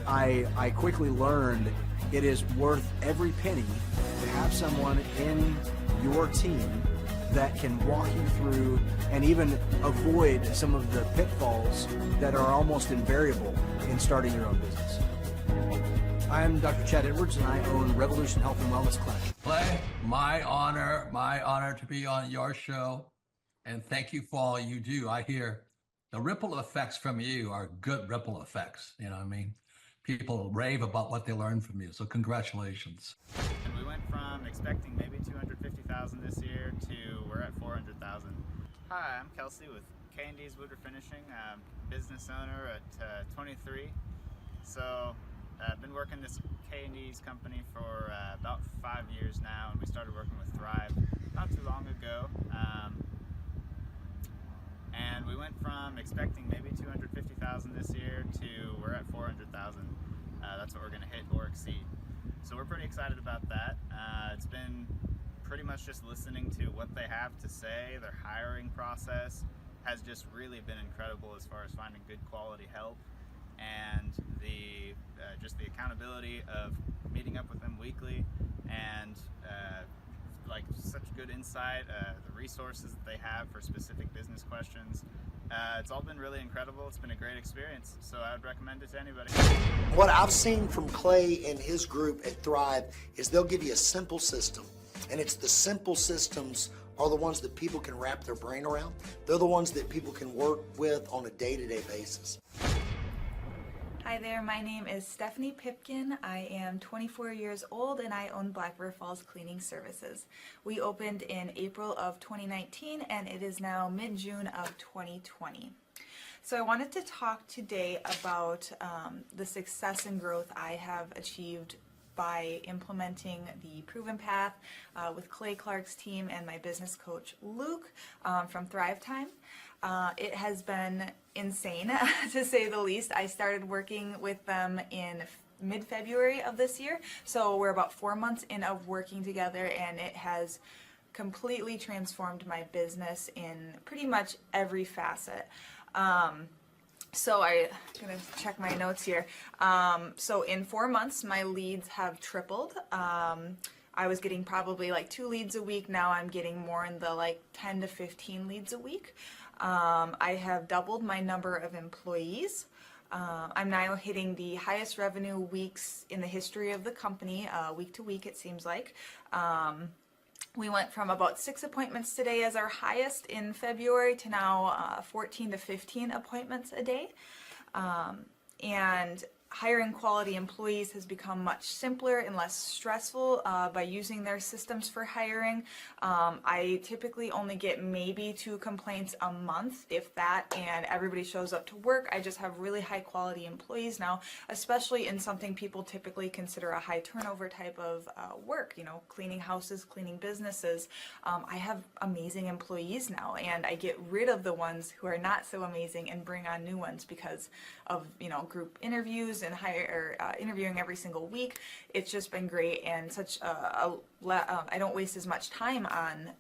I quickly learned it is worth every penny to have someone in your team that can walk you through and even avoid some of the pitfalls that are almost invariable in starting your own business. I'm Dr. Chad Edwards, and I own Revolution Health and Wellness Clinic. Clay, my honor to be on your show, and thank you for all you do. I hear the ripple effects from you are good ripple effects, you know what I mean? People rave about what they learned from you, so congratulations. And we went from expecting maybe 250,000 this year to we're at 400,000. Hi, I'm Kelsey with K&D's Woodruff Finishing, business owner at 23. So I've been working this K&D's company for about 5 years now, and we started working with Thrive not too long ago. And we went from expecting maybe 250,000 this year to we're at 400,000. That's what we're going to hit or exceed. So we're pretty excited about that. It's been pretty much just listening to what they have to say. Their hiring process has just really been incredible as far as finding good quality help, and the just the accountability of meeting up with them weekly, and like such good insight, the resources that they have for specific business questions. It's all been really incredible. It's been a great experience, so I would recommend it to anybody. What I've seen from Clay and his group at Thrive is they'll give you a simple system, and it's the simple systems are the ones that people can wrap their brain around. They're the ones that people can work with on a day-to-day basis. Hi there, my name is Stephanie Pipkin. I am 24 years old and I own Black River Falls Cleaning Services. We opened in April of 2019 and it is now mid-June of 2020. So I wanted to talk today about the success and growth I have achieved by implementing the Proven Path with Clay Clark's team and my business coach Luke from Thrivetime. It has been insane to say the least. I started working with them in mid-February of this year, so we're about 4 months in of working together, and it has completely transformed my business in pretty much every facet. So I'm gonna check my notes here. So in 4 months, my leads have tripled. I was getting probably like 2 leads a week. Now I'm getting more in the like 10 to 15 leads a week. I have doubled my number of employees. I'm now hitting the highest revenue weeks in the history of the company, week to week it seems like. We went from about 6 appointments today as our highest in February to now 14 to 15 appointments a day. And hiring quality employees has become much simpler and less stressful by using their systems for hiring. I typically only get maybe 2 complaints a month, if that, and everybody shows up to work. I just have really high quality employees now, especially in something people typically consider a high turnover type of work, you know, cleaning houses, cleaning businesses. I have amazing employees now, and I get rid of the ones who are not so amazing and bring on new ones because of, you know, group interviews and interviewing every single week. It's just been great, and such I don't waste as much time on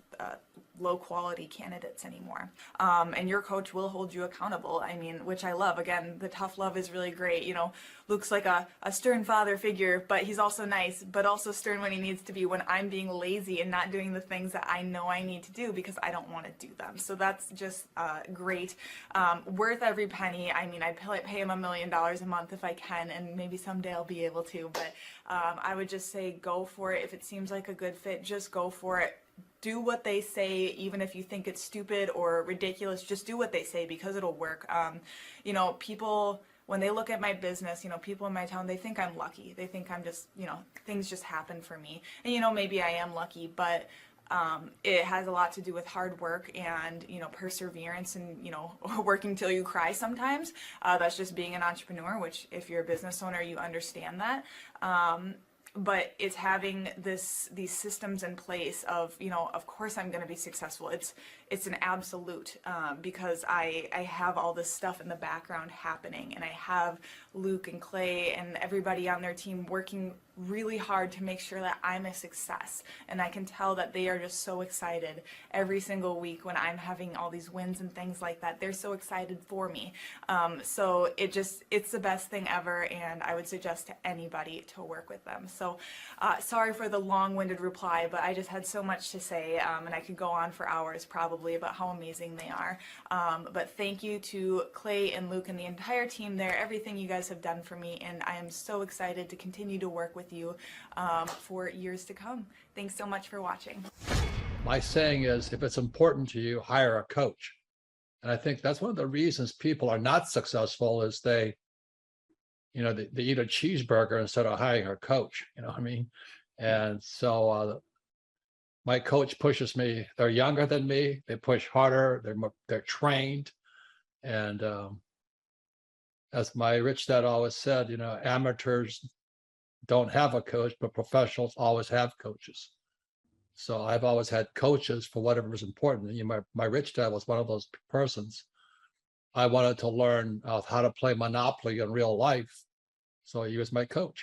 low quality candidates anymore. And your coach will hold you accountable. I mean, which I love. Again, the tough love is really great. You know, Luke's like a stern father figure, but he's also nice, but also stern when he needs to be, when I'm being lazy and not doing the things that I know I need to do because I don't want to do them. So that's just great. Worth every penny. I mean, I'd pay him $1 million a month if I can, and maybe someday I'll be able to, but I would just say go for it. If it seems like a good fit, just go for it. Do what they say, even if you think it's stupid or ridiculous. Just do what they say because it'll work. You know, people, when they look at my business, you know, people in my town, they think I'm lucky. They think I'm just, you know, things just happen for me. And, you know, maybe I am lucky, but it has a lot to do with hard work and, you know, perseverance and, you know, working till you cry sometimes. That's just being an entrepreneur, which if you're a business owner, you understand that. But it's having these systems in place of, you know, of course I'm going to be successful. It's an absolute because I have all this stuff in the background happening, and I have Luke and Clay and everybody on their team working really hard to make sure that I'm a success. And I can tell that they are just so excited every single week when I'm having all these wins and things like that. They're so excited for me. So it's the best thing ever, and I would suggest to anybody to work with them. So sorry for the long-winded reply, but I just had so much to say, and I could go on for hours probably about how amazing they are. But thank you to Clay and Luke and the entire team there, everything you guys have done for me, and I am so excited to continue to work with you for years to come. Thanks so much for watching. My saying is, if it's important to you, hire a coach. And I think that's one of the reasons people are not successful is they eat a cheeseburger instead of hiring a coach, you know what I mean? And so my coach pushes me. They're younger than me. They push harder. They're trained. And as my rich dad always said, you know, amateurs don't have a coach, but professionals always have coaches. So I've always had coaches for whatever is important. You know, my rich dad was one of those persons. I wanted to learn how to play Monopoly in real life. So he was my coach.